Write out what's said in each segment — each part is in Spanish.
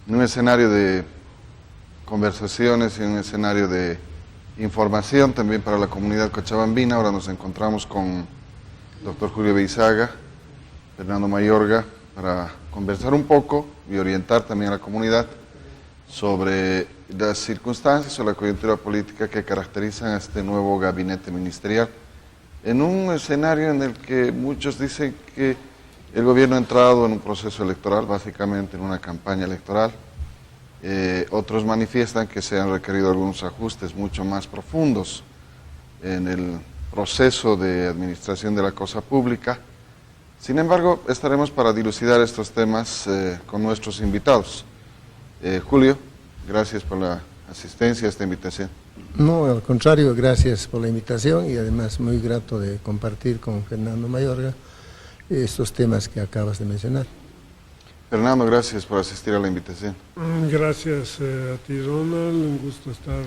En un escenario de conversaciones y un escenario de información también para la comunidad cochabambina. Ahora nos encontramos con el doctor Julio Beizaga, Fernando Mayorga, para conversar un poco y orientar también a la comunidad sobre las circunstancias o la coyuntura política que caracterizan a este nuevo gabinete ministerial. En un escenario en el que muchos dicen que el gobierno ha entrado en un proceso electoral, básicamente en una campaña electoral. Otros manifiestan que se han requerido algunos ajustes mucho más profundos en el proceso de administración de la cosa pública. Sin embargo, estaremos para dilucidar estos temas con nuestros invitados. Julio, gracias por la asistencia a esta invitación. No, al contrario, gracias por la invitación y además muy grato de compartir con Fernando Mayorga estos temas que acabas de mencionar. Fernando, gracias por asistir a la invitación. Gracias a ti, Ronald. Un gusto estar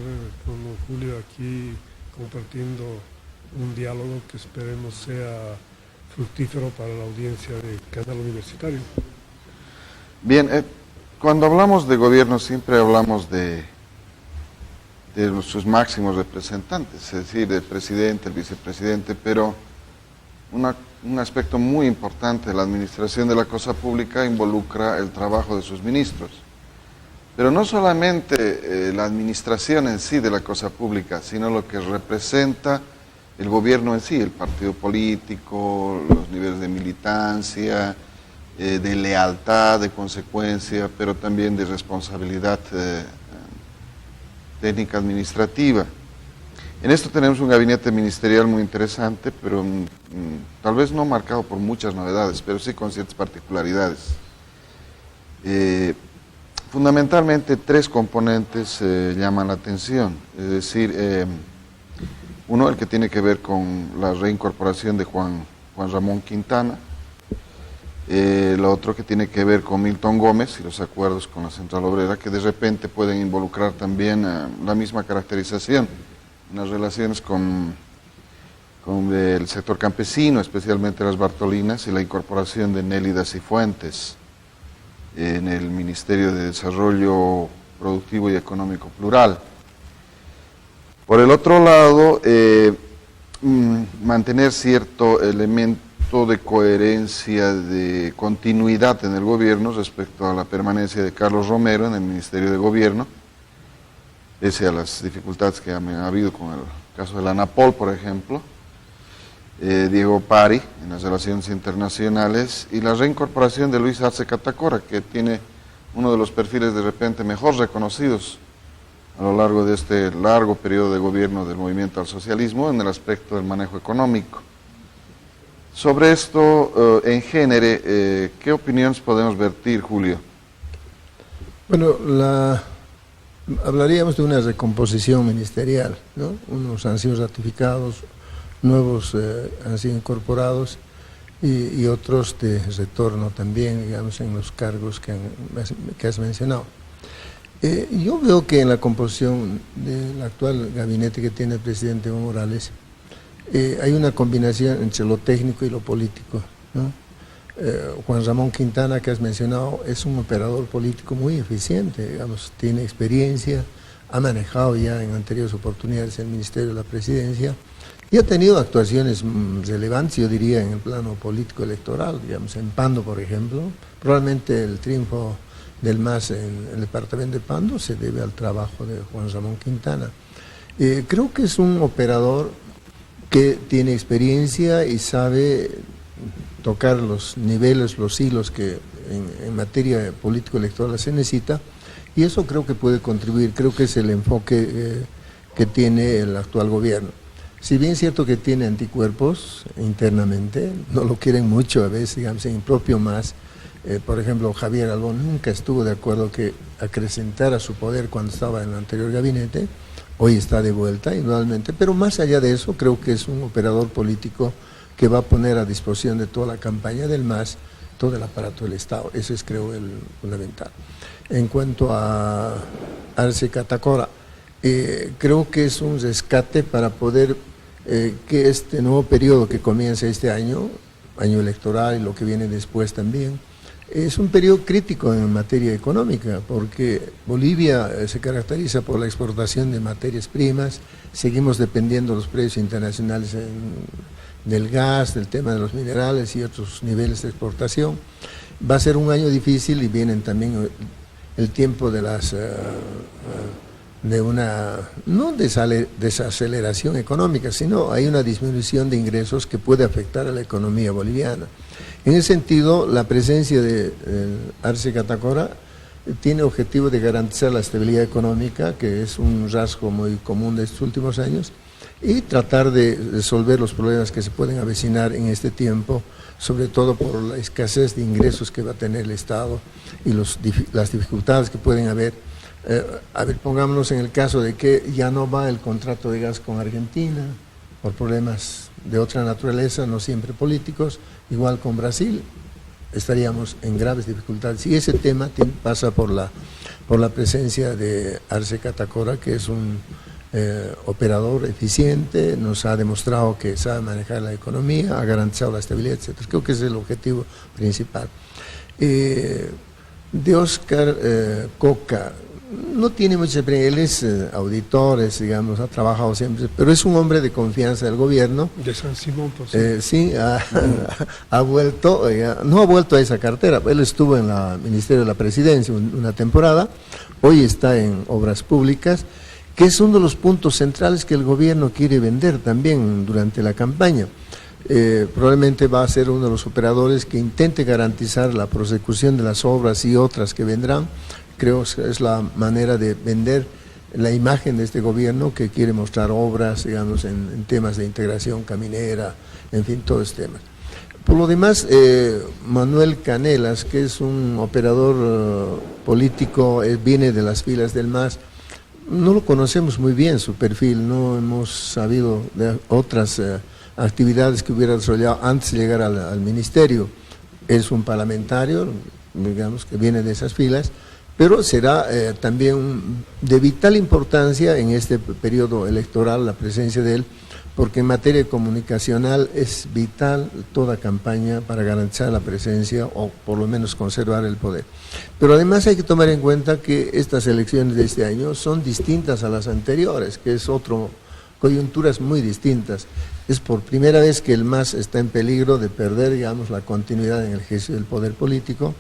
con Julio aquí compartiendo un diálogo que esperemos sea fructífero para la audiencia del canal universitario. Bien, cuando hablamos de gobierno siempre hablamos de sus máximos representantes, es decir, el presidente, el vicepresidente, pero un aspecto muy importante de la administración de la cosa pública involucra el trabajo de sus ministros. Pero no solamente la administración en sí de la cosa pública, sino lo que representa el gobierno en sí, el partido político, los niveles de militancia, de lealtad, de consecuencia, pero también de responsabilidad técnica administrativa. En esto tenemos un gabinete ministerial muy interesante, pero tal vez no marcado por muchas novedades, pero sí con ciertas particularidades. Fundamentalmente tres componentes llaman la atención, es decir, uno, el que tiene que ver con la reincorporación de Juan Ramón Quintana, el otro que tiene que ver con Milton Gómez y los acuerdos con la Central Obrera, que de repente pueden involucrar también la misma caracterización en las relaciones con el sector campesino, especialmente las Bartolinas, y la incorporación de Nélida Cifuentes en el Ministerio de Desarrollo Productivo y Económico Plural. Por el otro lado, mantener cierto elemento de coherencia, de continuidad en el gobierno respecto a la permanencia de Carlos Romero en el Ministerio de Gobierno, pese a las dificultades que ha habido con el caso de la ANAPOL, por ejemplo, Diego Pari en las relaciones internacionales y la reincorporación de Luis Arce Catacora, que tiene uno de los perfiles de repente mejor reconocidos a lo largo de este largo periodo de gobierno del movimiento al socialismo en el aspecto del manejo económico. Sobre esto, en género, ¿qué opiniones podemos vertir, Julio? Bueno, hablaríamos de una recomposición ministerial, ¿no? Unos han sido ratificados, nuevos han sido incorporados y otros de retorno también, digamos, en los cargos que has mencionado. Yo veo que en la composición del actual gabinete que tiene el presidente Evo Morales hay una combinación entre lo técnico y lo político, ¿no? Juan Ramón Quintana, que has mencionado, es un operador político muy eficiente, digamos, tiene experiencia, ha manejado ya en anteriores oportunidades el Ministerio de la Presidencia y ha tenido actuaciones relevantes, yo diría, en el plano político electoral, digamos, en Pando, por ejemplo. Probablemente el triunfo del MAS en el departamento de Pando se debe al trabajo de Juan Ramón Quintana. Creo que es un operador que tiene experiencia y sabe tocar los niveles, los hilos que en materia político-electoral se necesita, y eso creo que puede contribuir, creo que es el enfoque que tiene el actual gobierno. Si bien es cierto que tiene anticuerpos internamente, no lo quieren mucho a veces, digamos, en el propio MAS, por ejemplo, Javier Albón nunca estuvo de acuerdo que acrecentara su poder cuando estaba en el anterior gabinete. Hoy está de vuelta, indudablemente, pero más allá de eso, creo que es un operador político que va a poner a disposición de toda la campaña del MAS, todo el aparato del Estado. Eso es, creo, el fundamental. En cuanto a Arce Catacora, creo que es un rescate para poder que este nuevo periodo que comienza este año electoral y lo que viene después también, Es un periodo crítico en materia económica, porque Bolivia se caracteriza por la exportación de materias primas, seguimos dependiendo de los precios internacionales del gas, del tema de los minerales y otros niveles de exportación. Va a ser un año difícil y vienen también el tiempo de las de una, no desaceleración económica, sino hay una disminución de ingresos que puede afectar a la economía boliviana. En ese sentido, la presencia de Arce Catacora tiene objetivo de garantizar la estabilidad económica, que es un rasgo muy común de estos últimos años, y tratar de resolver los problemas que se pueden avecinar en este tiempo, sobre todo por la escasez de ingresos que va a tener el Estado y las dificultades que pueden haber. Pongámonos en el caso de que ya no va el contrato de gas con Argentina, por problemas de otra naturaleza, no siempre políticos, igual con Brasil, estaríamos en graves dificultades. Y ese tema pasa por la presencia de Arce Catacora, que es un operador eficiente, nos ha demostrado que sabe manejar la economía, ha garantizado la estabilidad, etc. Creo que ese es el objetivo principal. De Oscar Coca, no tiene mucha experiencia, él es auditor, digamos, ha trabajado siempre, pero es un hombre de confianza del gobierno. De San Simón, por cierto. Sí, ha vuelto, no ha vuelto a esa cartera, él estuvo en el Ministerio de la Presidencia una temporada, hoy está en Obras Públicas, que es uno de los puntos centrales que el gobierno quiere vender también durante la campaña. Probablemente va a ser uno de los operadores que intente garantizar la prosecución de las obras y otras que vendrán. Creo que es la manera de vender la imagen de este gobierno, que quiere mostrar obras, digamos, en temas de integración caminera, en fin, todos estos temas. Por lo demás, Manuel Canelas, que es un operador político, viene de las filas del MAS. No lo conocemos muy bien su perfil, no hemos sabido de otras actividades que hubiera desarrollado antes de llegar al ministerio. Es un parlamentario, digamos, que viene de esas filas, pero será también de vital importancia en este periodo electoral la presencia de él, porque en materia comunicacional es vital toda campaña para garantizar la presencia o por lo menos conservar el poder. Pero además hay que tomar en cuenta que estas elecciones de este año son distintas a las anteriores, que es coyunturas muy distintas. Es por primera vez que el MAS está en peligro de perder, digamos, la continuidad en el ejercicio del poder político.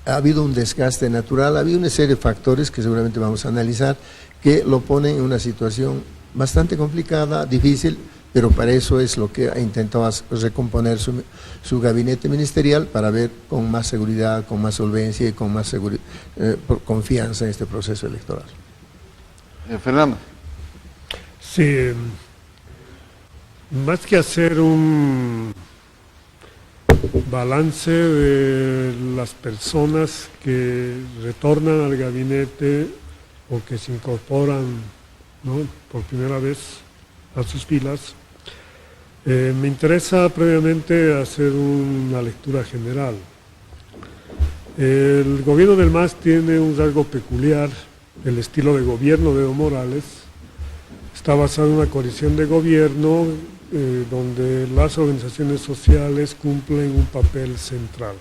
Ha habido un desgaste natural, ha habido una serie de factores que seguramente vamos a analizar, que lo ponen en una situación bastante complicada, difícil, pero para eso es lo que ha intentado recomponer su gabinete ministerial, para ver con más seguridad, con más solvencia y con más confianza en este proceso electoral. Fernando. Sí, más que hacer un balance de las personas que retornan al gabinete o que se incorporan, ¿no?, por primera vez a sus filas, me interesa previamente hacer una lectura general. El gobierno del MAS tiene un rasgo peculiar, el estilo de gobierno de Evo Morales. Está basado en una coalición de gobierno donde las organizaciones sociales cumplen un papel central.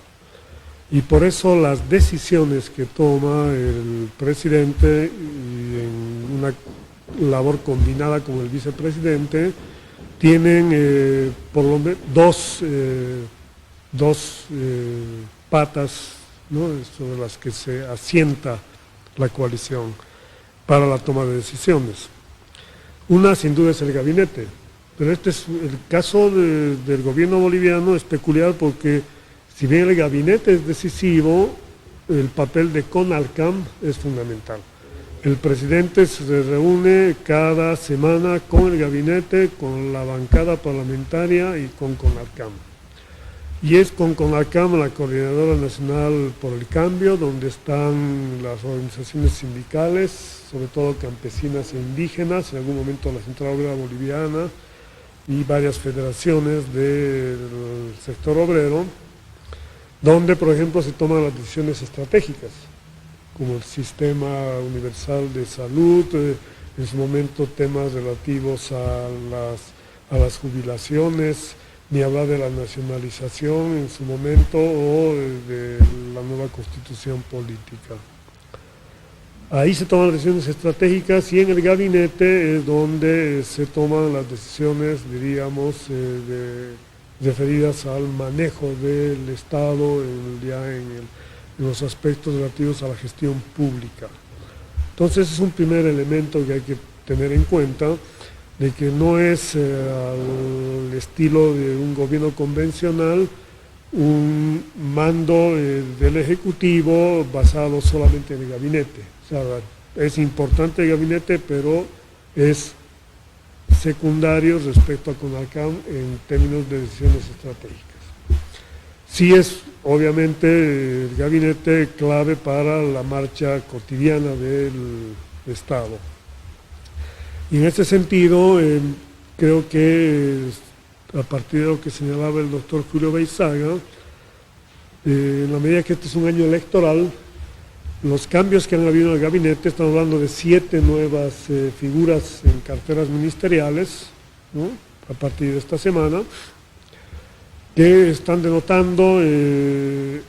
Y por eso las decisiones que toma el presidente, y en una labor combinada con el vicepresidente, tienen por lo menos dos patas, ¿no?, sobre las que se asienta la coalición para la toma de decisiones. Una, sin duda, es el gabinete, pero este es el caso del gobierno boliviano, es peculiar porque si bien el gabinete es decisivo, el papel de CONALCAM es fundamental. El presidente se reúne cada semana con el gabinete, con la bancada parlamentaria y con CONALCAM. Y es con CONALCAM, la Coordinadora Nacional por el Cambio, donde están las organizaciones sindicales, sobre todo campesinas e indígenas, en algún momento la Central Obrera Boliviana y varias federaciones del sector obrero, donde, por ejemplo, se toman las decisiones estratégicas, como el sistema universal de salud, en su momento temas relativos a las jubilaciones, ni hablar de la nacionalización en su momento o de la nueva constitución política. Ahí se toman decisiones estratégicas y en el gabinete es donde se toman las decisiones, diríamos, referidas al manejo del Estado en los aspectos relativos a la gestión pública. Entonces es un primer elemento que hay que tener en cuenta, de que no es al estilo de un gobierno convencional un mando del Ejecutivo basado solamente en el gabinete. O sea, es importante el gabinete, pero es secundario respecto a CONALCAM en términos de decisiones estratégicas. Sí es, obviamente, el gabinete clave para la marcha cotidiana del Estado. Y en ese sentido, creo que a partir de lo que señalaba el doctor Julio Beizaga, en la medida que este es un año electoral, los cambios que han habido en el gabinete, estamos hablando de 7 nuevas figuras en carteras ministeriales, ¿no?, a partir de esta semana, que están denotando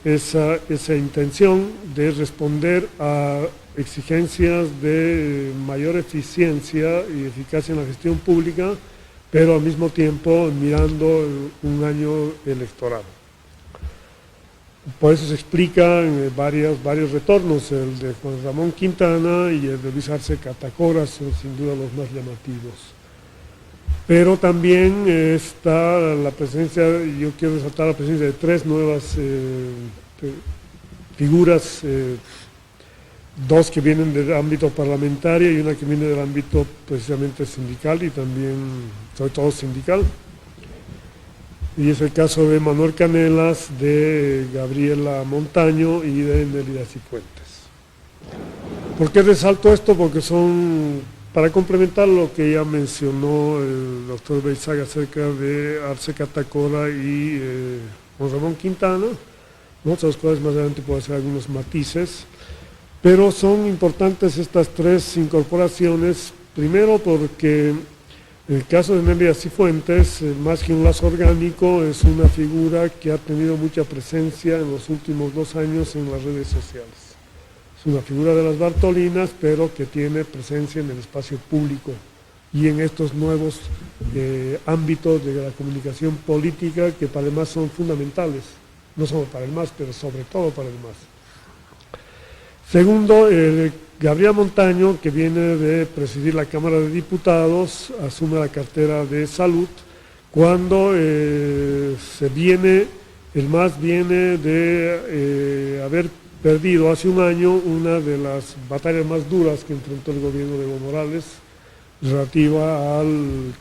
esa intención de responder a exigencias de mayor eficiencia y eficacia en la gestión pública, pero al mismo tiempo mirando un año electoral. Por eso se explican varios retornos, el de Juan Ramón Quintana y el de Luis Arce Catacora son sin duda los más llamativos. Pero también está la presencia, yo quiero resaltar la presencia de 3 nuevas figuras, 2 que vienen del ámbito parlamentario y una que viene del ámbito precisamente sindical y también, sobre todo sindical. Y es el caso de Manuel Canelas, de Gabriela Montaño y de Nélida Cifuentes. ¿Por qué resalto esto? Porque son, para complementar lo que ya mencionó el doctor Beizaga acerca de Arce Catacora y Juan Ramón Quintana, ¿no?, otras cosas más adelante puede hacer algunos matices, pero son importantes estas 3 incorporaciones, primero porque en el caso de Nélida Cifuentes, más que un lazo orgánico, es una figura que ha tenido mucha presencia en los últimos 2 años en las redes sociales. Es una figura de las Bartolinas, pero que tiene presencia en el espacio público y en estos nuevos ámbitos de la comunicación política que para el MAS son fundamentales, no solo para el MAS, pero sobre todo para el MAS. Segundo, Gabriela Montaño, que viene de presidir la Cámara de Diputados, asume la cartera de Salud, cuando el MAS viene de haber perdido hace un año una de las batallas más duras que enfrentó el gobierno de Evo Morales, relativa al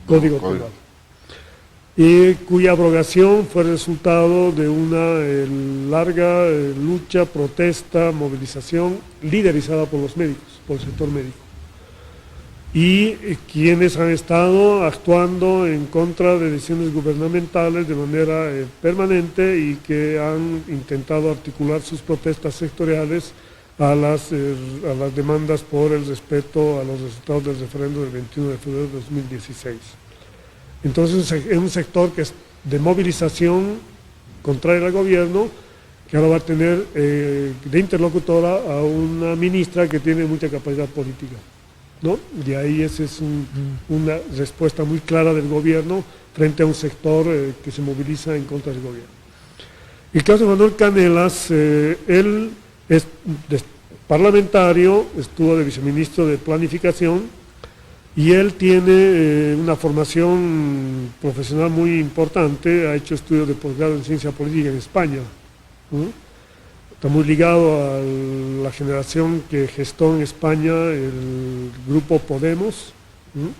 Código Penal, y cuya abrogación fue resultado de una larga lucha, protesta, movilización liderizada por los médicos, por el sector médico, y quienes han estado actuando en contra de decisiones gubernamentales de manera permanente y que han intentado articular sus protestas sectoriales a las demandas por el respeto a los resultados del referendo del 21 de febrero de 2016. Entonces es un sector que es de movilización contraria al gobierno, que ahora va a tener de interlocutora a una ministra que tiene mucha capacidad política, ¿no? Y ahí esa es una respuesta muy clara del gobierno frente a un sector que se moviliza en contra del gobierno. El caso de Manuel Canelas, él es parlamentario, estuvo de viceministro de Planificación, y él tiene una formación profesional muy importante, ha hecho estudios de posgrado en ciencia política en España, ¿no? Está muy ligado a la generación que gestó en España el grupo Podemos, ¿no?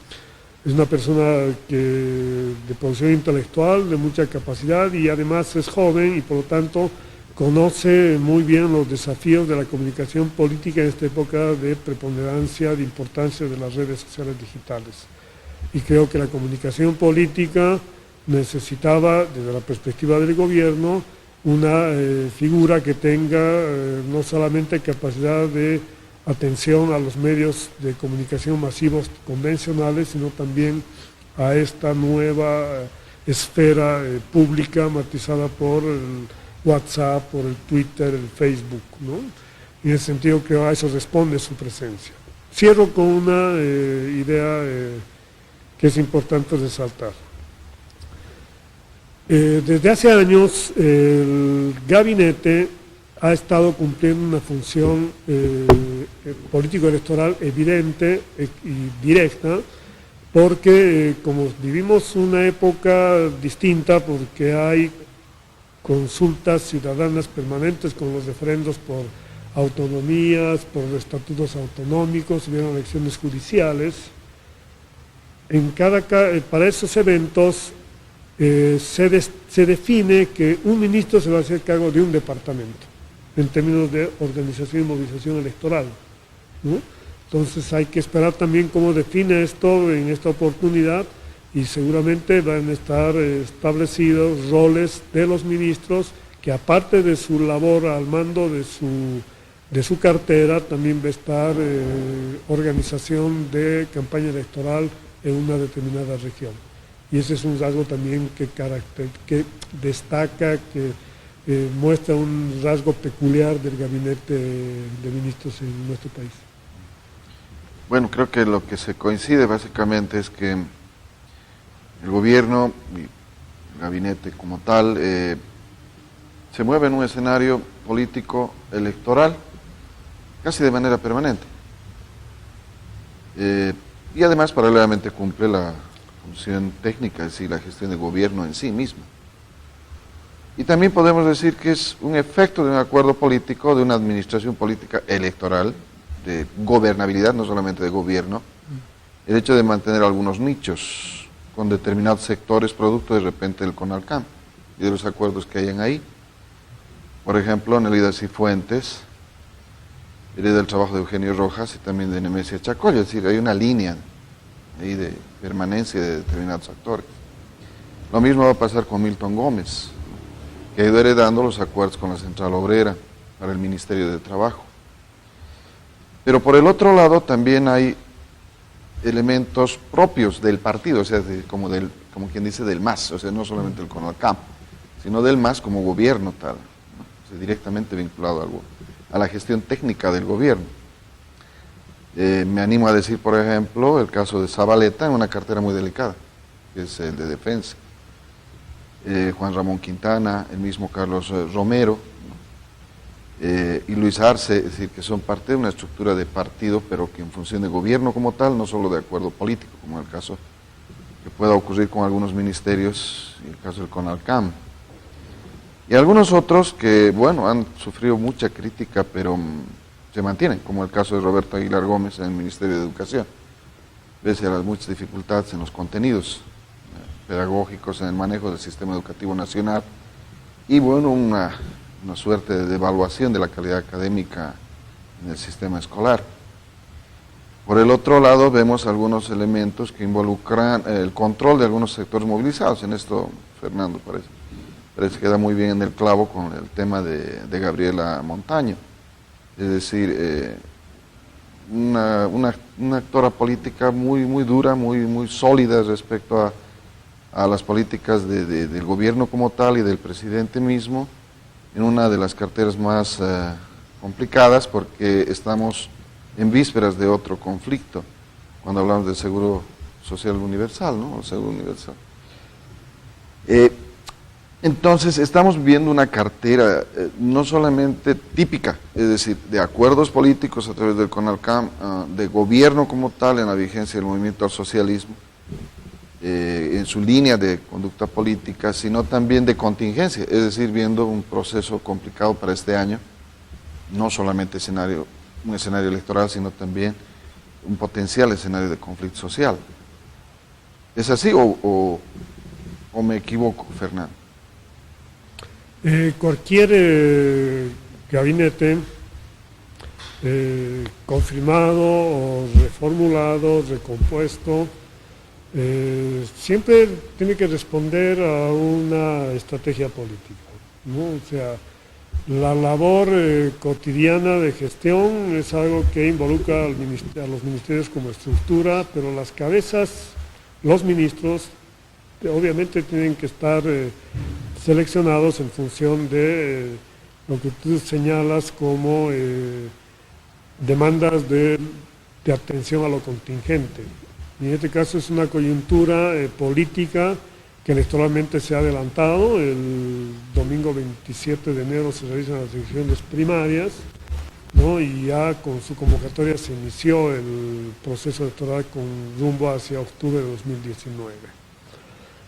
Es una persona de producción intelectual, de mucha capacidad y además es joven y por lo tanto conoce muy bien los desafíos de la comunicación política en esta época de preponderancia, de importancia de las redes sociales digitales. Y creo que la comunicación política necesitaba, desde la perspectiva del gobierno, una figura que tenga no solamente capacidad de atención a los medios de comunicación masivos convencionales, sino también a esta nueva esfera pública matizada por el WhatsApp, por el Twitter, el Facebook, ¿no? En ese sentido creo que a eso responde su presencia. Cierro con una idea que es importante resaltar. Desde hace años el gabinete ha estado cumpliendo una función político-electoral evidente y directa, porque como vivimos una época distinta, porque hay consultas ciudadanas permanentes con los referendos por autonomías, por estatutos autonómicos, hubieron elecciones judiciales, para esos eventos se define que un ministro se va a hacer cargo de un departamento, en términos de organización y movilización electoral, ¿no? Entonces hay que esperar también cómo define esto en esta oportunidad, y seguramente van a estar establecidos roles de los ministros, que aparte de su labor al mando de su cartera, también va a estar organización de campaña electoral en una determinada región. Y ese es un rasgo también que destaca, que muestra un rasgo peculiar del gabinete de ministros en nuestro país. Bueno, creo que lo que se coincide básicamente es que el gobierno y el gabinete como tal se mueve en un escenario político electoral casi de manera permanente. Y además paralelamente cumple la función técnica, es decir, la gestión de gobierno en sí misma. Y también podemos decir que es un efecto de un acuerdo político, de una administración política electoral, de gobernabilidad, no solamente de gobierno, el hecho de mantener algunos nichos con determinados sectores producto de repente del CONALCAM y de los acuerdos que hayan ahí. Por ejemplo, Nelida Cifuentes hereda el trabajo de Eugenio Rojas y también de Nemesia Chacoya, es decir, hay una línea ahí de permanencia de determinados actores. Lo mismo va a pasar con Milton Gómez, que ha ido heredando los acuerdos con la Central Obrera para el Ministerio de Trabajo. Pero por el otro lado también hay elementos propios del partido, o sea, como quien dice del MAS, o sea, no solamente el CONALCAM, sino del MAS como gobierno tal, ¿no? O sea, directamente vinculado a la gestión técnica del gobierno. Me animo a decir, por ejemplo, el caso de Zabaleta en una cartera muy delicada, que es el de defensa. Juan Ramón Quintana, el mismo Carlos Romero, y Luis Arce, es decir, que son parte de una estructura de partido, pero que en función de gobierno como tal, no solo de acuerdo político, como el caso que pueda ocurrir con algunos ministerios, y el caso del CONALCAM. Y algunos otros que, bueno, han sufrido mucha crítica, pero se mantienen, como el caso de Roberto Aguilar Gómez en el Ministerio de Educación, pese a las muchas dificultades en los contenidos pedagógicos, en el manejo del sistema educativo nacional, y bueno, una suerte de devaluación de la calidad académica en el sistema escolar. Por el otro lado, vemos algunos elementos que involucran el control de algunos sectores movilizados. En esto, Fernando parece que da muy bien en el clavo con el tema de Gabriela Montaño. Es decir, una actora política muy dura, muy sólida respecto a las políticas del gobierno como tal y del presidente mismo, en una de las carteras más complicadas, porque estamos en vísperas de otro conflicto, cuando hablamos del Seguro Social Universal, ¿no? El Seguro Universal. Entonces, estamos viendo una cartera no solamente típica, es decir, de acuerdos políticos a través del CONALCAM, de gobierno como tal en la vigencia del movimiento al socialismo, en su línea de conducta política, sino también de contingencia, es decir, viendo un proceso complicado para este año, no solamente un escenario electoral, sino también un potencial escenario de conflicto social. ¿Es así o me equivoco, Fernando? Cualquier gabinete confirmado o reformulado, recompuesto, siempre tiene que responder a una estrategia política, ¿no? O sea, la labor cotidiana de gestión es algo que involucra a los ministerios como estructura, pero las cabezas, los ministros, obviamente tienen que estar seleccionados en función de lo que tú señalas como demandas de atención a lo contingente. Y en este caso es una coyuntura política que electoralmente se ha adelantado. El domingo 27 de enero se realizan las elecciones primarias, ¿no? Y ya con su convocatoria se inició el proceso electoral con rumbo hacia octubre de 2019,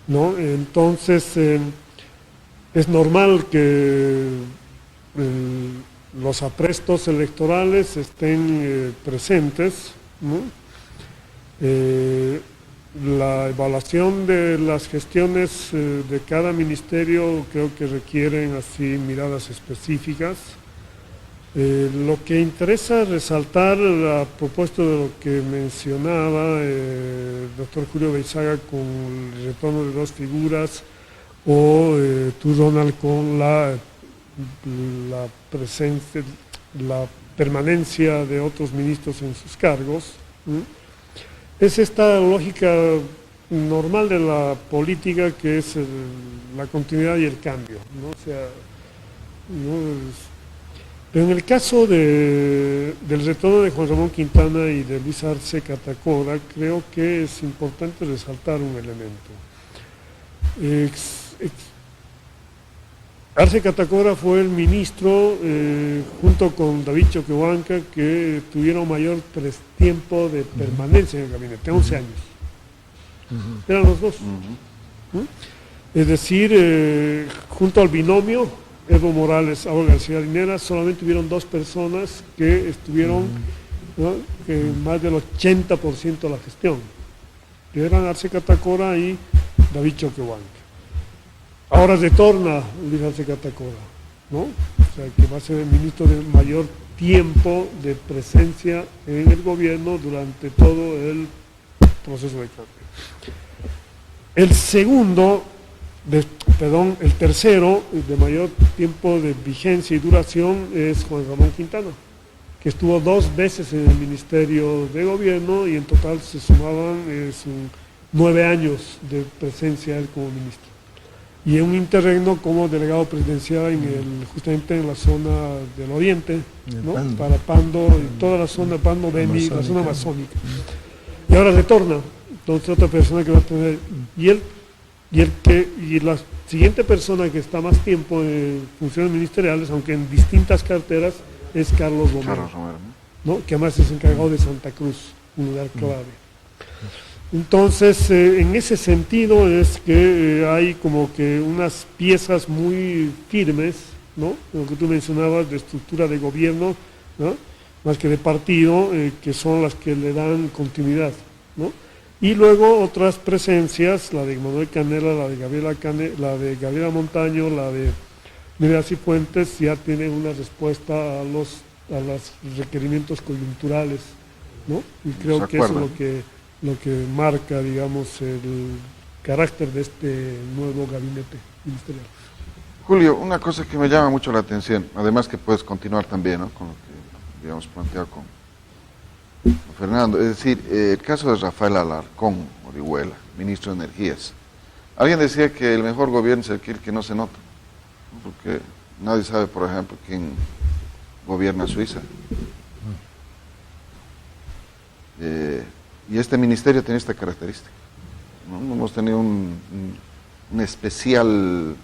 ¿no? Entonces es normal que los aprestos electorales estén presentes, ¿no? La evaluación de las gestiones de cada ministerio creo que requieren así miradas específicas. Lo que interesa resaltar a propósito de lo que mencionaba el doctor Julio Beizaga con el retorno de dos figuras o tú, Ronald, con la presencia, la permanencia de otros ministros en sus cargos, ¿sí? Es esta lógica normal de la política que es la continuidad y el cambio, ¿no? O sea, pero en el caso del retorno de Juan Ramón Quintana y de Luis Arce Catacora, creo que es importante resaltar un elemento. Arce Catacora fue el ministro, junto con David Choquehuanca, que tuvieron mayor tiempo de permanencia en el gabinete, 11 años. Eran los dos. Es decir, junto al binomio Evo Morales, Aurora García Linera, solamente hubieron dos personas que estuvieron, ¿no?, más del 80% de la gestión, que eran Arce Catacora y David Choquehuanca. Ahora retorna Luis Arce Catacora, ¿no? O sea, que va a ser el ministro de mayor tiempo de presencia en el gobierno durante todo el proceso de cambio. El tercero de mayor tiempo de vigencia y duración es Juan Ramón Quintana, que estuvo 2 veces en el Ministerio de Gobierno y en total se sumaban 9 años de presencia él como ministro. Y en un interregno como delegado presidencial justamente en la zona del oriente, ¿no?, para Pando, y toda la zona de Pando, Beni, la zona amazónica. Y ahora retorna, entonces otra persona que va a tener, y la siguiente persona que está más tiempo en funciones ministeriales, aunque en distintas carteras, es Carlos Romero, ¿no?, que además es encargado de Santa Cruz, un lugar clave. Entonces, en ese sentido es que hay como que unas piezas muy firmes, ¿no?, lo que tú mencionabas de estructura de gobierno, ¿no?, más que de partido, que son las que le dan continuidad, ¿no? Y luego otras presencias, la de Manuel Canela, la de Gabriela Montaño, la de Miguel Cifuentes, ya tienen una respuesta a los requerimientos coyunturales, ¿no? Y creo que eso es lo que marca, digamos, el carácter de este nuevo gabinete ministerial. Julio, una cosa que me llama mucho la atención, además que puedes continuar también, ¿no?, con lo que habíamos planteado con Fernando, es decir, el caso de Rafael Alarcón Orihuela, ministro de Energías. Alguien decía que el mejor gobierno es aquel que no se nota, ¿no?, porque nadie sabe, por ejemplo, quién gobierna Suiza. Y este ministerio tiene esta característica, ¿no? Hemos tenido un especial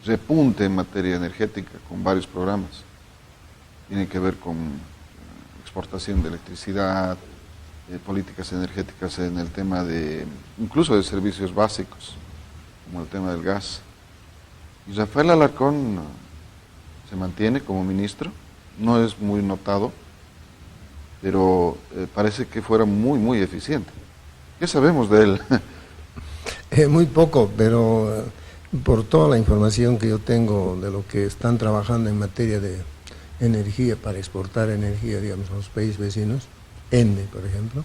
repunte en materia energética con varios programas. Tiene que ver con exportación de electricidad, políticas energéticas en el tema incluso de servicios básicos, como el tema del gas. Y Rafael Alarcón se mantiene como ministro, no es muy notado, pero parece que fuera muy, muy eficiente. ¿Qué sabemos de él? Muy poco, pero por toda la información que yo tengo de lo que están trabajando en materia de energía, para exportar energía, digamos, a los países vecinos, ENDE, por ejemplo,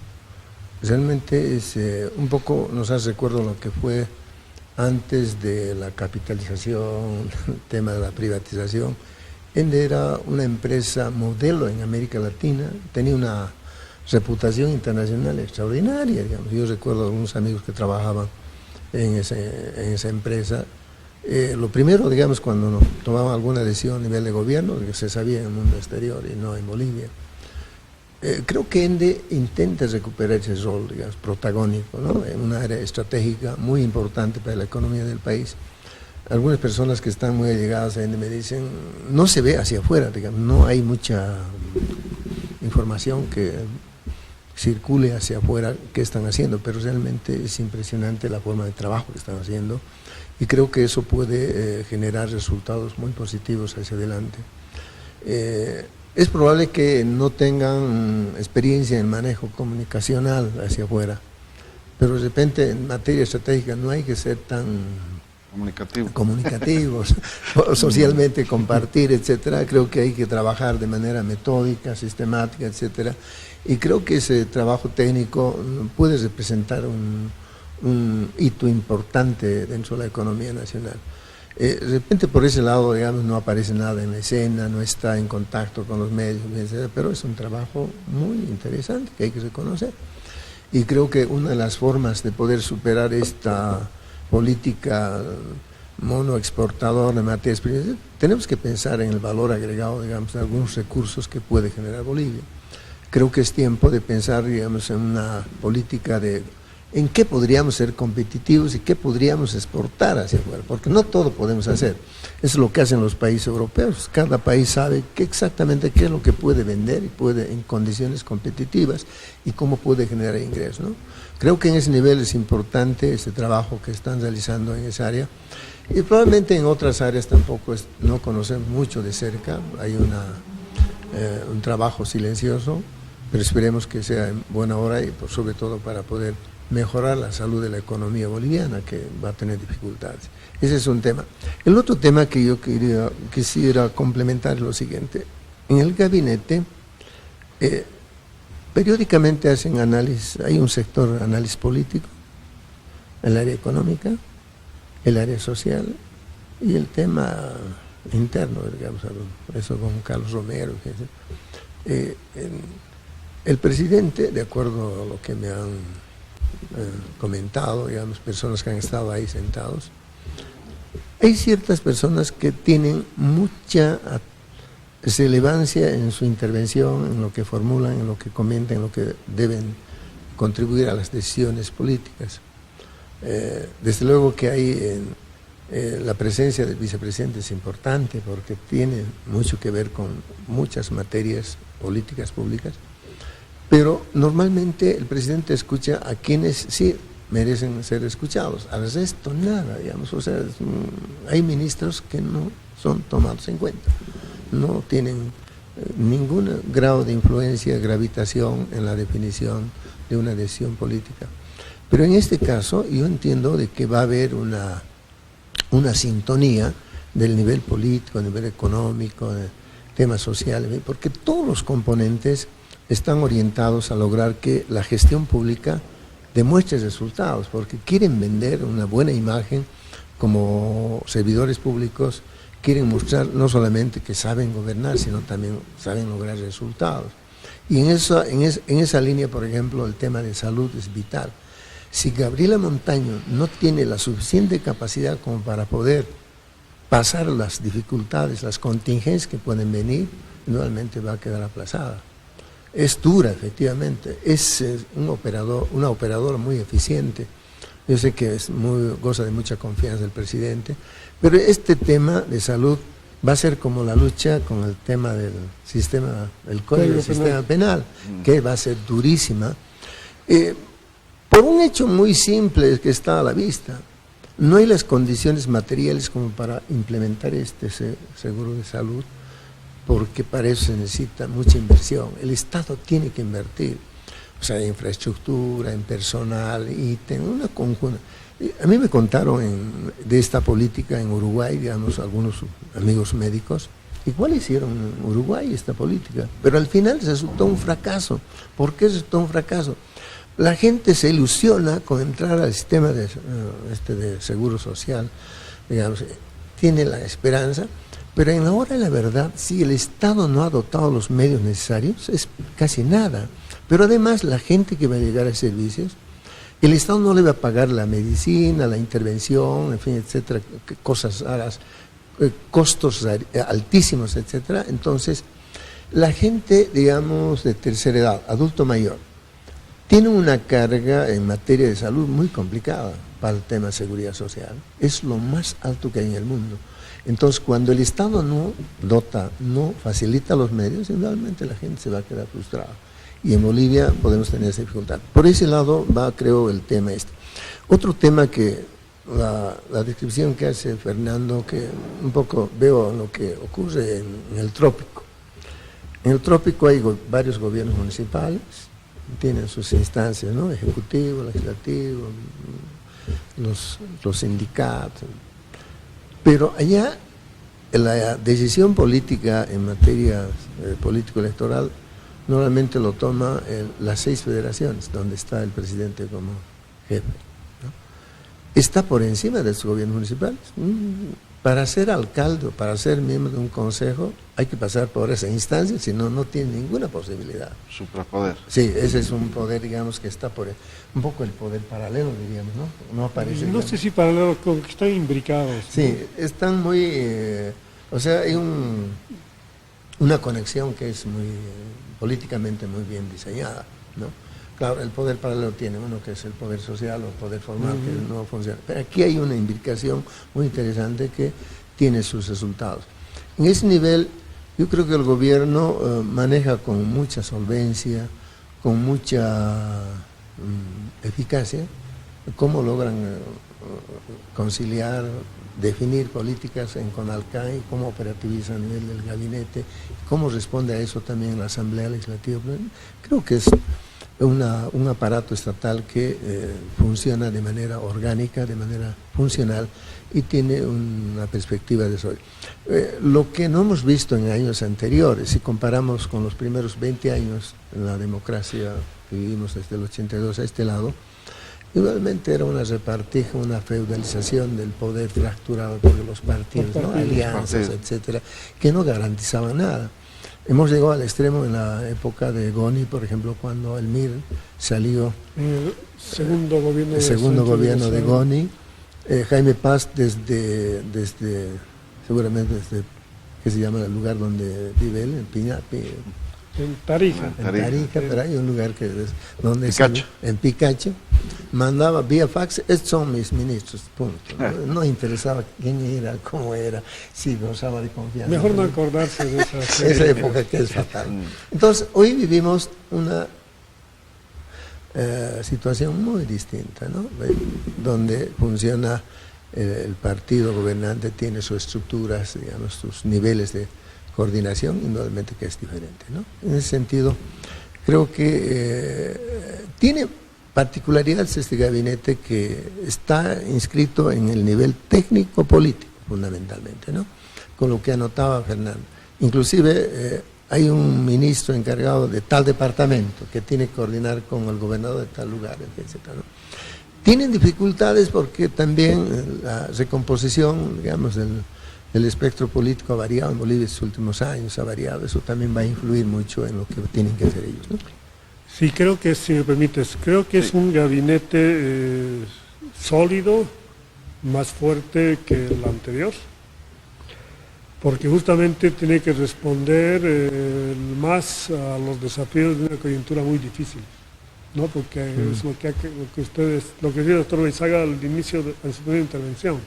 realmente es un poco, nos hace recuerdo lo que fue antes de la capitalización, el tema de la privatización. ENDE era una empresa modelo en América Latina, tenía una reputación internacional extraordinaria, digamos. Yo recuerdo a algunos amigos que trabajaban en esa empresa. Lo primero, digamos, cuando nos tomaban alguna decisión a nivel de gobierno, que se sabía en el mundo exterior y no en Bolivia. Creo que ENDE intenta recuperar ese rol, digamos, protagónico, ¿no? En una área estratégica muy importante para la economía del país. Algunas personas que están muy allegadas a ENDE me dicen, no se ve hacia afuera, digamos, no hay mucha información que circule hacia afuera qué están haciendo, pero realmente es impresionante la forma de trabajo que están haciendo y creo que eso puede generar resultados muy positivos hacia adelante. Es probable que no tengan experiencia en manejo comunicacional hacia afuera, pero de repente en materia estratégica no hay que ser tan comunicativos, socialmente compartir, etcétera. Creo que hay que trabajar de manera metódica, sistemática, etcétera. Y creo que ese trabajo técnico puede representar un hito importante dentro de la economía nacional. De repente por ese lado, digamos, no aparece nada en la escena, no está en contacto con los medios, etcétera, pero es un trabajo muy interesante que hay que reconocer. Y creo que una de las formas de poder superar esta política monoexportadora de materias primas, tenemos que pensar en el valor agregado, digamos, de algunos recursos que puede generar Bolivia. Creo que es tiempo de pensar, digamos, en una política de en qué podríamos ser competitivos y qué podríamos exportar hacia afuera, porque no todo podemos hacer. Eso es lo que hacen los países europeos. Cada país sabe exactamente qué es lo que puede vender y puede en condiciones competitivas y cómo puede generar ingresos, ¿no? Creo que en ese nivel es importante este trabajo que están realizando en esa área y probablemente en otras áreas tampoco no conocemos mucho de cerca. Hay un trabajo silencioso, pero esperemos que sea en buena hora y sobre todo para poder mejorar la salud de la economía boliviana, que va a tener dificultades. Ese es un tema. El otro tema que yo quisiera complementar es lo siguiente. En el gabinete, periódicamente hacen análisis, hay un sector de análisis político, el área económica, el área social y el tema interno, digamos, eso con Carlos Romero. El presidente, de acuerdo a lo que me han comentado, digamos, personas que han estado ahí sentados, hay ciertas personas que tienen mucha relevancia en su intervención, en lo que formulan, en lo que comentan, en lo que deben contribuir a las decisiones políticas. Desde luego que hay la presencia del vicepresidente es importante porque tiene mucho que ver con muchas materias políticas públicas, pero normalmente el presidente escucha a quienes sí merecen ser escuchados, al resto nada, digamos. O sea, hay ministros que no son tomados en cuenta, no tienen ningún grado de influencia, gravitación en la definición de una decisión política. Pero en este caso yo entiendo de que va a haber una sintonía del nivel político, nivel económico, de temas sociales, porque todos los componentes están orientados a lograr que la gestión pública demuestre resultados, porque quieren vender una buena imagen como servidores públicos, quieren mostrar no solamente que saben gobernar, sino también saben lograr resultados. Y en esa línea, por ejemplo, el tema de salud es vital. Si Gabriela Montaño no tiene la suficiente capacidad como para poder pasar las dificultades, las contingencias que pueden venir, normalmente va a quedar aplazada. Es dura, efectivamente, es una operadora muy eficiente. Yo sé que goza de mucha confianza del presidente, pero este tema de salud va a ser como la lucha con el tema del sistema, el código del sistema penal, que va a ser durísima. Por un hecho muy simple que está a la vista, no hay las condiciones materiales como para implementar este seguro de salud, porque para eso se necesita mucha inversión. El Estado tiene que invertir, o sea, en infraestructura, en personal, y en una conjunta. A mí me contaron de esta política en Uruguay, digamos, algunos amigos médicos, igual hicieron en Uruguay esta política, pero al final resultó un fracaso. ¿Por qué resultó un fracaso? La gente se ilusiona con entrar al sistema de seguro social, digamos, tiene la esperanza, pero en la hora de la verdad, si el Estado no ha dotado los medios necesarios, es casi nada. Pero además la gente que va a llegar a servicios, el Estado no le va a pagar la medicina, la intervención, en fin, etcétera, cosas raras, costos altísimos, etcétera. Entonces, la gente, digamos, de tercera edad, adulto mayor, tiene una carga en materia de salud muy complicada para el tema de seguridad social. Es lo más alto que hay en el mundo. Entonces, cuando el Estado no dota, no facilita los medios, realmente la gente se va a quedar frustrada. Y en Bolivia podemos tener esa dificultad. Por ese lado va, creo, el tema este. Otro tema que la descripción que hace Fernando, que un poco veo lo que ocurre en el trópico. En el trópico hay varios gobiernos municipales, tienen sus instancias, ¿no? Ejecutivo, legislativo, los sindicatos. Pero allá la decisión política en materia político-electoral normalmente lo toma las 6 federaciones, donde está el presidente como jefe, ¿no? Está por encima de sus gobiernos municipales. Para ser alcalde, para ser miembro de un consejo, hay que pasar por esa instancia, si no, no tiene ninguna posibilidad. Suprapoder. Sí, ese es un poder, digamos, que está por un poco el poder paralelo, diríamos, ¿no? No aparece. No sé si paralelo, como que están imbricados. Sí, están muy, o sea, hay una conexión que es muy políticamente muy bien diseñada, ¿no? Claro, el poder paralelo tiene uno que es el poder social o el poder formal, que no funciona. Pero aquí hay una imbricación muy interesante que tiene sus resultados. En ese nivel, yo creo que el gobierno maneja con mucha solvencia, con mucha eficacia, cómo logran conciliar, definir políticas en CONALCAI, cómo operativizan a nivel del gabinete, cómo responde a eso también la Asamblea Legislativa. Creo que es un aparato estatal que funciona de manera orgánica, de manera funcional y tiene una perspectiva de desarrollo. Lo que no hemos visto en años anteriores, si comparamos con los primeros 20 años en la democracia que vivimos desde el 82 a este lado, igualmente era una repartija, una feudalización del poder fracturado por los partidos, ¿no? Alianzas, etcétera, que no garantizaban nada. Hemos llegado al extremo en la época de Goni, por ejemplo, cuando el MIR salió. El segundo gobierno de Goni, Jaime Paz seguramente desde, ¿qué se llama el lugar donde vive él? En Piñapi. En Tarija. En Tarija, pero hay un lugar donde Picacho. En Picacho, mandaba vía fax, estos son mis ministros, punto. No interesaba quién era, cómo era, si gozaba de confianza. Mejor no acordarse de esa época que es fatal. Entonces, hoy vivimos una situación muy distinta, ¿no? Donde funciona el partido gobernante, tiene sus estructuras, digamos, sus niveles de coordinación, indudablemente que es diferente, ¿no? En ese sentido, creo que tiene particularidades este gabinete que está inscrito en el nivel técnico-político, fundamentalmente, ¿no? Con lo que anotaba Fernando. Inclusive hay un ministro encargado de tal departamento que tiene que coordinar con el gobernador de tal lugar, etcétera, ¿no? Tienen dificultades porque también la recomposición, digamos, del espectro político ha variado en Bolivia en los últimos años, ha variado, eso también va a influir mucho en lo que tienen que hacer ellos, ¿no? Sí, creo que, si me permites, creo que es un gabinete sólido, más fuerte que el anterior, porque justamente tiene que responder más a los desafíos de una coyuntura muy difícil, ¿no? Porque es lo que decía el doctor Beizaga al inicio de su primera intervención.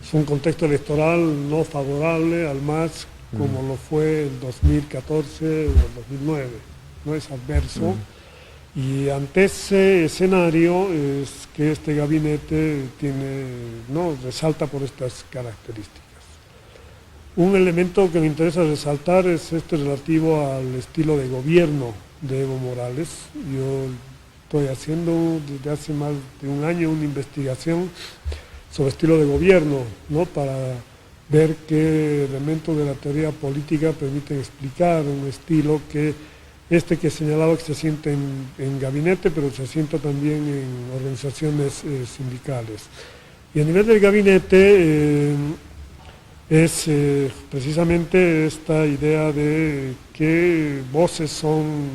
Es un contexto electoral no favorable, al más como lo fue el 2014 o el 2009, no es adverso. Y ante ese escenario es que este gabinete resalta por estas características. Un elemento que me interesa resaltar es relativo al estilo de gobierno de Evo Morales. Yo estoy haciendo desde hace más de un año una investigación sobre estilo de gobierno, ¿no? Para ver qué elementos de la teoría política permiten explicar un estilo que señalaba que se asienta en gabinete, pero se asienta también en organizaciones sindicales. Y a nivel del gabinete es precisamente esta idea de qué voces son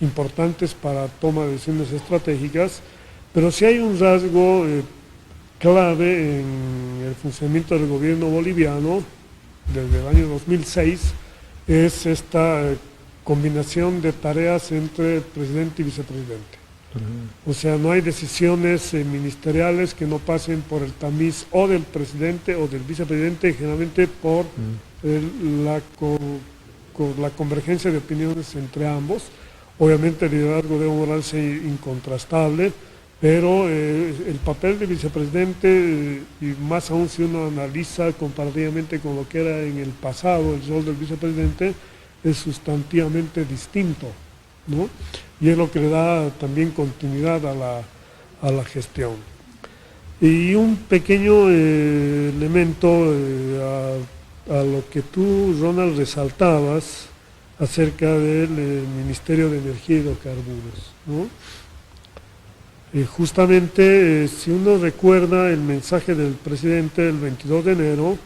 importantes para toma de decisiones estratégicas, pero sí hay un rasgo clave en el funcionamiento del gobierno boliviano desde el año 2006, es esta combinación de tareas entre presidente y vicepresidente. O sea, no hay decisiones ministeriales que no pasen por el tamiz o del presidente o del vicepresidente, generalmente por la convergencia de opiniones entre ambos. Obviamente el liderazgo de Evo Morales es incontrastable, pero el papel de vicepresidente, y más aún si uno analiza comparativamente con lo que era en el pasado, el rol del vicepresidente es sustantivamente distinto, ¿no? Y es lo que le da también continuidad a la gestión. Y un pequeño elemento a lo que tú, Ronald, resaltabas acerca del Ministerio de Energía y Hidrocarburos, ¿no? Justamente, si uno recuerda el mensaje del presidente del 22 de enero,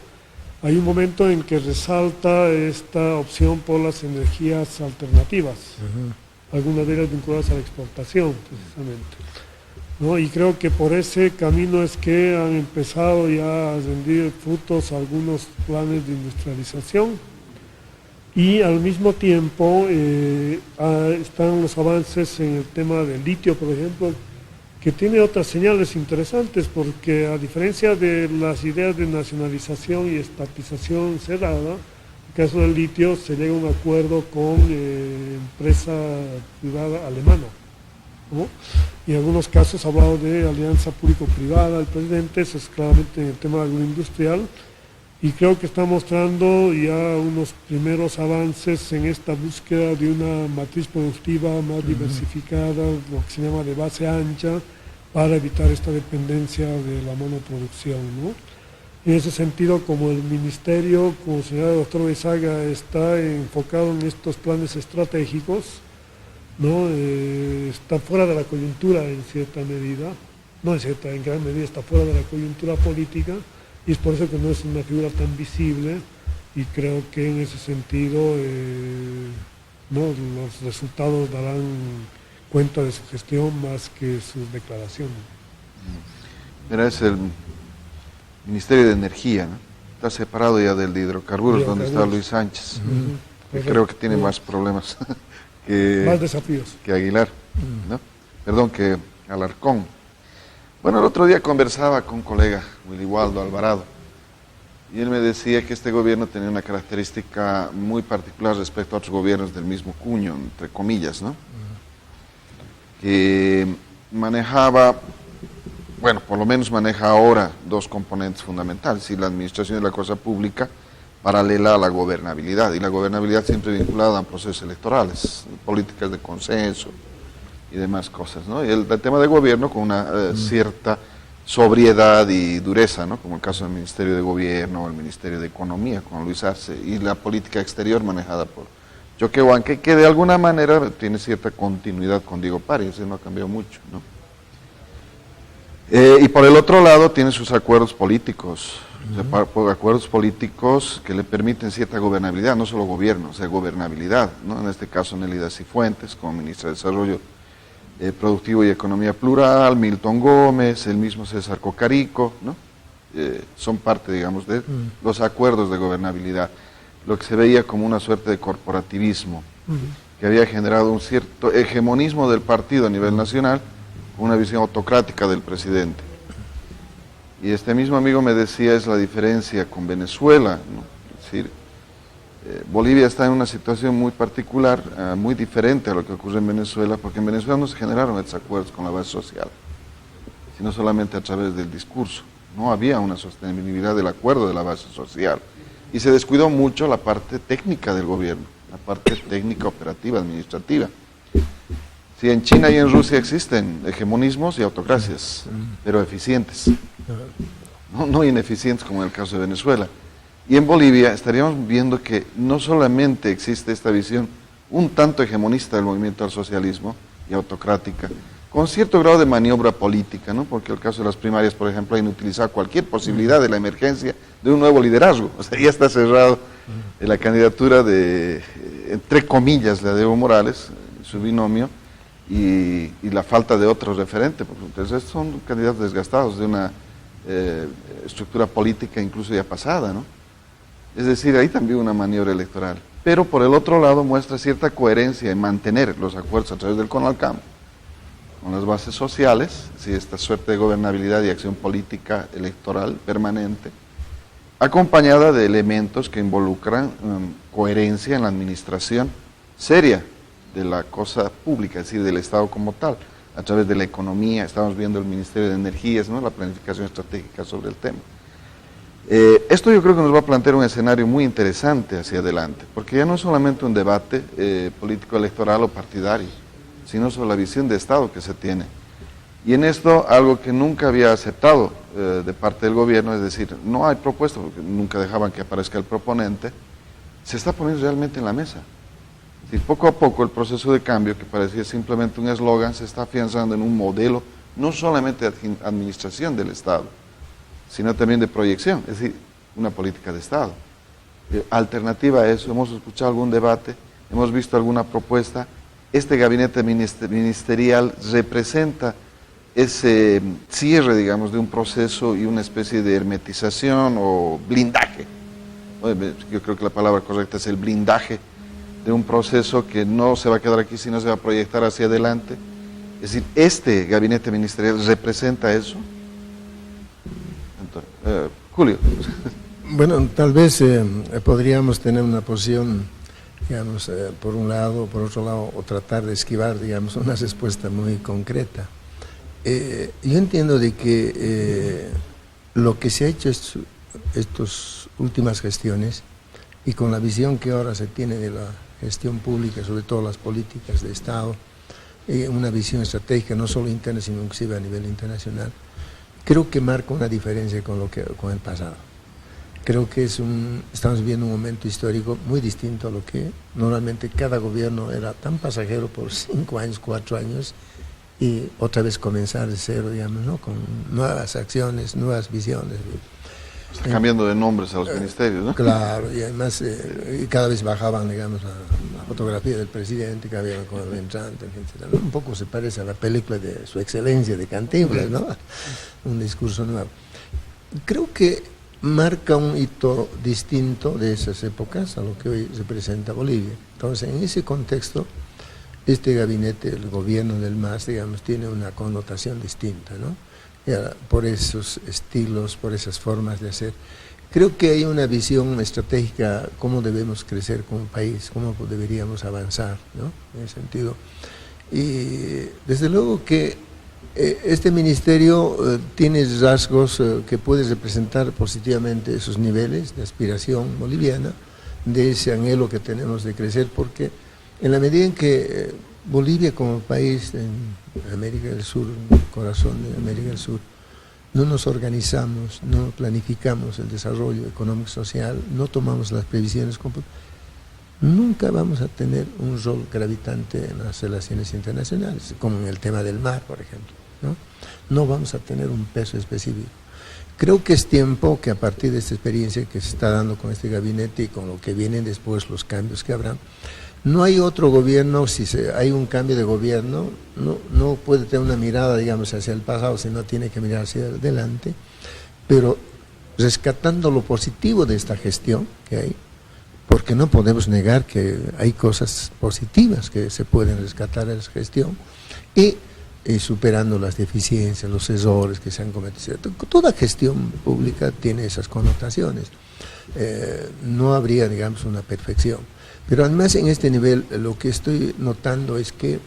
hay un momento en que resalta esta opción por las energías alternativas, algunas de ellas vinculadas a la exportación, precisamente, ¿no? Y creo que por ese camino es que han empezado ya a rendir frutos algunos planes de industrialización, y al mismo tiempo están los avances en el tema del litio, por ejemplo, que tiene otras señales interesantes, porque a diferencia de las ideas de nacionalización y estatización cerrada, en el caso del litio se llega a un acuerdo con empresa privada alemana, ¿no? Y en algunos casos ha hablado de alianza público-privada, el presidente, eso es claramente en el tema agroindustrial, y creo que está mostrando ya unos primeros avances en esta búsqueda de una matriz productiva más diversificada, lo que se llama de base ancha, para evitar esta dependencia de la monoproducción, ¿no? En ese sentido, como el ministerio, como señala el doctor Beizaga, está enfocado en estos planes estratégicos, ¿no? Está fuera de la coyuntura en cierta medida, no en cierta, en gran medida está fuera de la coyuntura política, y es por eso que no es una figura tan visible, y creo que en ese sentido ¿no? los resultados darán cuenta de su gestión más que sus declaraciones. Mira, es el Ministerio de Energía, ¿no? Está separado ya del de hidrocarburos, donde está Luis Sánchez, que creo que tiene más problemas que, más desafíos que Aguilar, ¿no? Perdón, que Alarcón. Bueno, el otro día conversaba con un colega, Willy Waldo Alvarado, y él me decía que este gobierno tenía una característica muy particular respecto a otros gobiernos del mismo cuño, entre comillas, ¿no? Que manejaba, bueno, por lo menos maneja ahora dos componentes fundamentales, y la administración de la cosa pública paralela a la gobernabilidad, y la gobernabilidad siempre vinculada a procesos electorales, políticas de consenso y demás cosas, ¿no? Y el tema de gobierno con una cierta sobriedad y dureza, ¿no? Como el caso del Ministerio de Gobierno o el Ministerio de Economía con Luis Arce, y la política exterior manejada por Choquehuanca, que de alguna manera tiene cierta continuidad con Diego Pari, ese no ha cambiado mucho, ¿no? Y por el otro lado tiene sus acuerdos políticos, acuerdos políticos que le permiten cierta gobernabilidad, no solo gobierno, o sea, gobernabilidad, ¿no? En este caso Nelida Cifuentes como ministra de Desarrollo Productivo y Economía Plural, Milton Gómez, el mismo César Cocarico, ¿no? Son parte, digamos, de los acuerdos de gobernabilidad, lo que se veía como una suerte de corporativismo, que había generado un cierto hegemonismo del partido a nivel nacional, con una visión autocrática del presidente. Y este mismo amigo me decía, es la diferencia con Venezuela, ¿no? Es decir, Bolivia está en una situación muy particular, muy diferente a lo que ocurre en Venezuela, porque en Venezuela no se generaron estos acuerdos con la base social, sino solamente a través del discurso. No había una sostenibilidad del acuerdo de la base social. Y se descuidó mucho la parte técnica del gobierno, la parte técnica, operativa, administrativa. Sí, en China y en Rusia existen hegemonismos y autocracias, pero eficientes, no ineficientes como en el caso de Venezuela. Y en Bolivia estaríamos viendo que no solamente existe esta visión un tanto hegemonista del movimiento al socialismo y autocrática, con cierto grado de maniobra política, ¿no? Porque el caso de las primarias, por ejemplo, han utilizado cualquier posibilidad de la emergencia de un nuevo liderazgo. O sea, ya está cerrado la candidatura de, entre comillas, la de Evo Morales, su binomio, y la falta de otro referente, porque entonces son candidatos desgastados de una estructura política incluso ya pasada, ¿no? Es decir, hay también una maniobra electoral. Pero por el otro lado muestra cierta coherencia en mantener los acuerdos a través del CONALCAM, con las bases sociales, esta suerte de gobernabilidad y acción política electoral permanente, acompañada de elementos que involucran coherencia en la administración seria de la cosa pública, es decir, del Estado como tal, a través de la economía. Estamos viendo el Ministerio de Energías, ¿no?, la planificación estratégica sobre el tema. Esto yo creo que nos va a plantear un escenario muy interesante hacia adelante, porque ya no es solamente un debate político electoral o partidario, sino sobre la visión de Estado que se tiene. Y en esto, algo que nunca había aceptado de parte del gobierno, es decir, no hay propuesta, porque nunca dejaban que aparezca el proponente, se está poniendo realmente en la mesa. Es decir, poco a poco el proceso de cambio, que parecía simplemente un eslogan, se está afianzando en un modelo, no solamente de administración del Estado, sino también de proyección, es decir, una política de Estado. Alternativa a eso, hemos escuchado algún debate, hemos visto alguna propuesta. Este gabinete ministerial representa ese cierre, digamos, de un proceso y una especie de hermetización o blindaje. Yo creo que la palabra correcta es el blindaje de un proceso que no se va a quedar aquí, sino se va a proyectar hacia adelante. Es decir, este gabinete ministerial representa eso. Entonces, Julio. Bueno, tal vez podríamos tener una posición, digamos, por un lado, por otro lado, o tratar de esquivar, digamos, una respuesta muy concreta. Yo entiendo de que lo que se ha hecho estas últimas gestiones, y con la visión que ahora se tiene de la gestión pública, sobre todo las políticas de Estado, una visión estratégica no solo interna, sino inclusive a nivel internacional, creo que marca una diferencia con el pasado. Creo que estamos viviendo un momento histórico muy distinto a lo que normalmente cada gobierno era tan pasajero por 5 años, 4 años, y otra vez comenzar de cero, digamos, ¿no?, con nuevas acciones, nuevas visiones. Está cambiando de nombres a los ministerios, ¿no? Claro, y además cada vez bajaban, digamos, la fotografía del presidente, que había con el entrante, etc. Un poco se parece a la película de Su Excelencia de Cantinflas, ¿no? Un discurso nuevo. Creo que marca un hito distinto de esas épocas a lo que hoy representa Bolivia. Entonces, en ese contexto, este gabinete, el gobierno del MAS, digamos, tiene una connotación distinta, ¿no? Por esos estilos, por esas formas de hacer. Creo que hay una visión estratégica, cómo debemos crecer como país, cómo deberíamos avanzar, ¿no?, en ese sentido. Y desde luego que este ministerio tiene rasgos que pueden representar positivamente esos niveles de aspiración boliviana, de ese anhelo que tenemos de crecer, porque en la medida en que Bolivia como país en América del Sur, en el corazón de América del Sur, no nos organizamos, no planificamos el desarrollo económico y social, no tomamos las previsiones, nunca vamos a tener un rol gravitante en las relaciones internacionales, como en el tema del mar, por ejemplo, ¿no? No vamos a tener un peso específico. Creo que es tiempo que, a partir de esta experiencia que se está dando con este gabinete y con lo que vienen después, los cambios que habrá, no hay otro gobierno, si hay un cambio de gobierno, no puede tener una mirada, digamos, hacia el pasado, sino tiene que mirar hacia adelante, pero rescatando lo positivo de esta gestión que hay, porque no podemos negar que hay cosas positivas que se pueden rescatar de esa gestión, y superando las deficiencias, los errores que se han cometido. Toda gestión pública tiene esas connotaciones. No habría, digamos, una perfección. Pero además, en este nivel, lo que estoy notando es que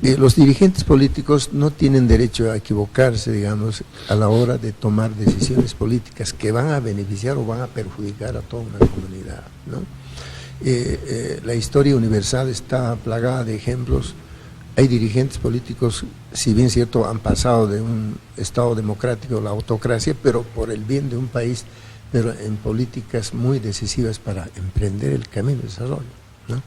los dirigentes políticos no tienen derecho a equivocarse, digamos, a la hora de tomar decisiones políticas que van a beneficiar o van a perjudicar a toda una comunidad, ¿no? La historia universal está plagada de ejemplos. Hay dirigentes políticos, si bien cierto, han pasado de un Estado democrático a la autocracia, pero por el bien de un país, pero en políticas muy decisivas para emprender el camino de desarrollo, ¿no?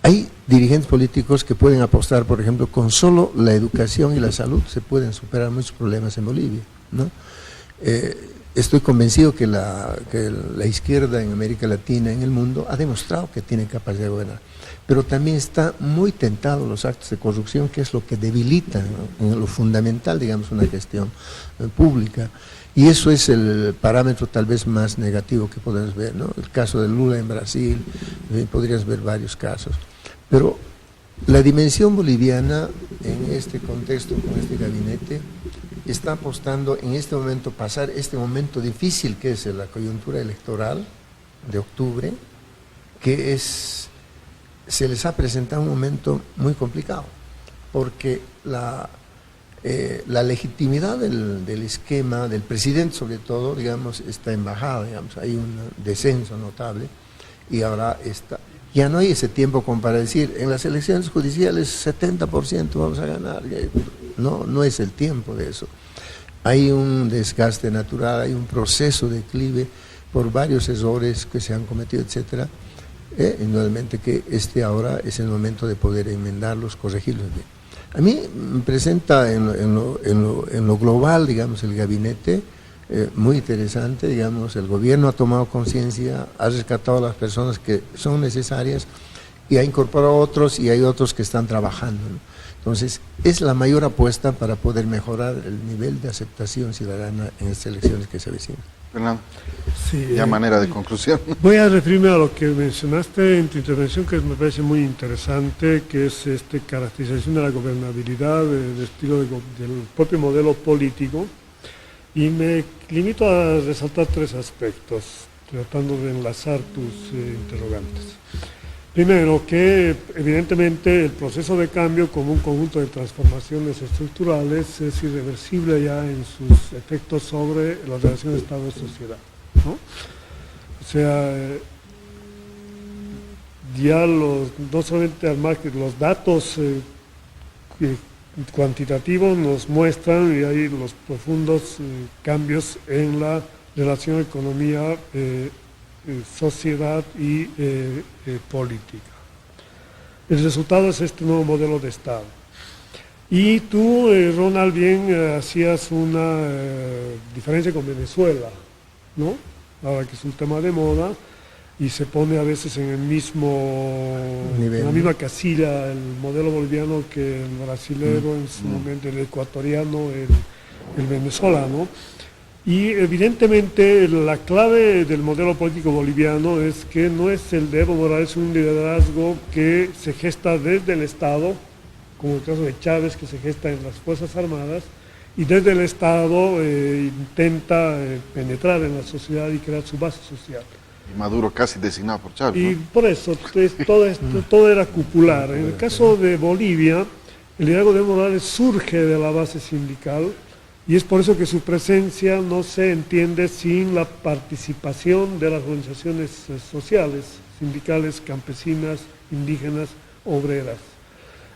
Hay dirigentes políticos que pueden apostar, por ejemplo, con solo la educación y la salud se pueden superar muchos problemas en Bolivia, ¿no? estoy convencido que la izquierda en América Latina, en el mundo, ha demostrado que tiene capacidad de gobernar. Pero también está muy tentado los actos de corrupción, que es lo que debilita, ¿no?, en lo fundamental, digamos, una gestión pública. Y eso es el parámetro tal vez más negativo que podemos ver, ¿no? El caso de Lula en Brasil, podrías ver varios casos. Pero la dimensión boliviana en este contexto, con este gabinete, está apostando en este momento pasar este momento difícil que es la coyuntura electoral de octubre, que se les ha presentado un momento muy complicado, porque la legitimidad del esquema, del presidente sobre todo, digamos, está en bajada, digamos, hay un descenso notable, y ahora ya no hay ese tiempo como para decir, en las elecciones judiciales 70% vamos a ganar, no es el tiempo de eso. Hay un desgaste natural, hay un proceso de declive por varios errores que se han cometido, etcétera. Indudablemente que ahora es el momento de poder enmendarlos, corregirlos bien. A mí me presenta en lo global, digamos, el gabinete muy interesante, digamos, el gobierno ha tomado conciencia, ha rescatado a las personas que son necesarias y ha incorporado a otros, y hay otros que están trabajando, ¿no? Entonces, es la mayor apuesta para poder mejorar el nivel de aceptación ciudadana en estas elecciones que se avecinan. Fernando, sí, ya manera de conclusión. Voy a referirme a lo que mencionaste en tu intervención, que me parece muy interesante, que es caracterización de la gobernabilidad, del estilo del propio modelo político, y me limito a resaltar tres aspectos, tratando de enlazar tus interrogantes. Primero, que evidentemente el proceso de cambio como un conjunto de transformaciones estructurales es irreversible ya en sus efectos sobre las relaciones Estado-sociedad, ¿no? O sea, ya no solamente al margen, los datos cuantitativos nos muestran, y hay los profundos cambios en la relación economía sociedad y política. El resultado es este nuevo modelo de Estado. Y tú, Ronald, bien hacías una diferencia con Venezuela, ¿no? Ahora que es un tema de moda y se pone a veces en el mismo nivel, en la misma casilla el modelo boliviano que el brasilero en su momento, el ecuatoriano, el venezolano. Y evidentemente la clave del modelo político boliviano es que no es el de Evo Morales un liderazgo que se gesta desde el Estado, como el caso de Chávez, que se gesta en las Fuerzas Armadas, y desde el Estado intenta penetrar en la sociedad y crear su base social. Y Maduro casi designado por Chávez, Y ¿no? por eso todo era cupular. En el caso de Bolivia, el liderazgo de Evo Morales surge de la base sindical, y es por eso que su presencia no se entiende sin la participación de las organizaciones sociales, sindicales, campesinas, indígenas, obreras.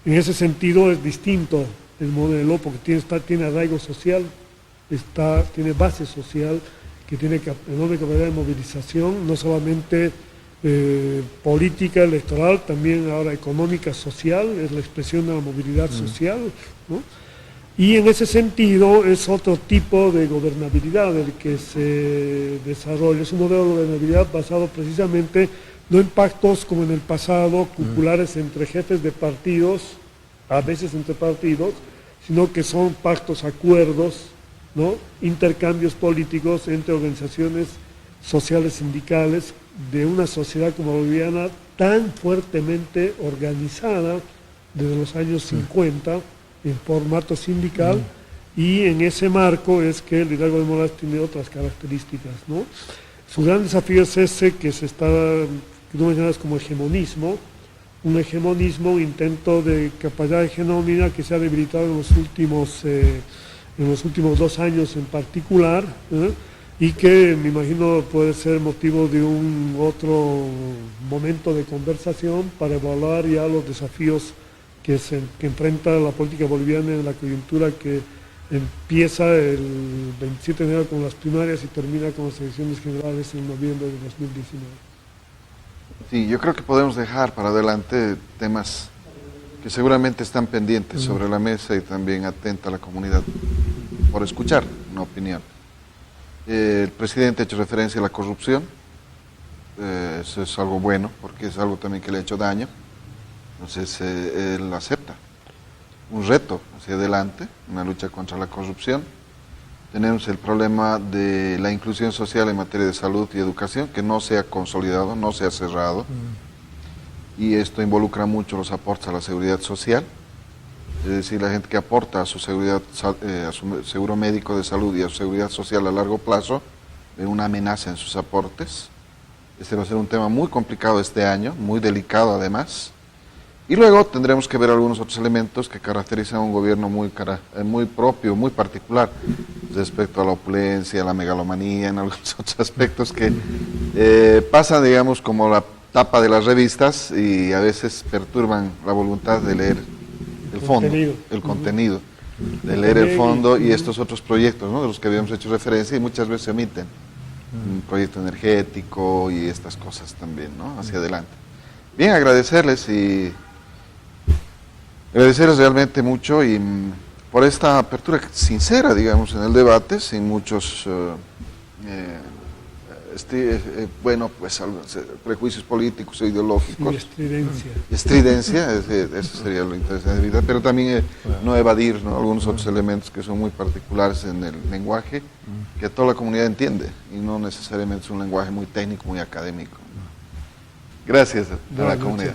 En ese sentido es distinto el modelo, porque tiene arraigo social, tiene base social, que tiene enorme capacidad de movilización, no solamente política, electoral, también ahora económica, social, es la expresión de la movilidad social, ¿no? Y en ese sentido es otro tipo de gobernabilidad el que se desarrolla. Es un modelo de gobernabilidad basado precisamente no en pactos como en el pasado, cupulares entre jefes de partidos, a veces entre partidos, sino que son pactos, acuerdos, ¿no? Intercambios políticos entre organizaciones sociales, sindicales, de una sociedad como la boliviana tan fuertemente organizada desde los años 50, en formato sindical, y en ese marco es que el liderazgo de Morales tiene otras características, ¿no? Su gran desafío es ese que tú mencionas como hegemonismo, un hegemonismo, intento de capacidad hegemónica que se ha debilitado en los últimos 2 años en particular, y que me imagino puede ser motivo de un otro momento de conversación para evaluar ya los desafíos que enfrenta la política boliviana en la coyuntura que empieza el 27 de enero con las primarias y termina con las elecciones generales en noviembre de 2019. Sí, yo creo que podemos dejar para adelante temas que seguramente están pendientes sobre la mesa y también atenta a la comunidad por escuchar una opinión. El presidente ha hecho referencia a la corrupción. Eso es algo bueno, porque es algo también que le ha hecho daño. Entonces, él acepta un reto hacia adelante, una lucha contra la corrupción. Tenemos el problema de la inclusión social en materia de salud y educación, que no se ha consolidado, no se ha cerrado. Y esto involucra mucho los aportes a la seguridad social. Es decir, la gente que aporta a su seguridad, a su seguro médico de salud y a su seguridad social a largo plazo, ve una amenaza en sus aportes. Este va a ser un tema muy complicado este año, muy delicado además. Y luego tendremos que ver algunos otros elementos que caracterizan a un gobierno muy propio, muy particular, respecto a la opulencia, a la megalomanía, en algunos otros aspectos que pasan, digamos, como la tapa de las revistas y a veces perturban la voluntad de leer el fondo, el contenido, de leer el fondo y estos otros proyectos, ¿no?, de los que habíamos hecho referencia y muchas veces se omiten. Un proyecto energético y estas cosas también, ¿no?, hacia adelante. Bien, agradecerles realmente mucho y por esta apertura sincera, digamos, en el debate, sin muchos prejuicios políticos e ideológicos. Y estridencia, eso sería lo interesante de evitar, pero también no evadir, ¿no?, algunos otros elementos que son muy particulares en el lenguaje, que toda la comunidad entiende, y no necesariamente es un lenguaje muy técnico, muy académico. Gracias a la comunidad.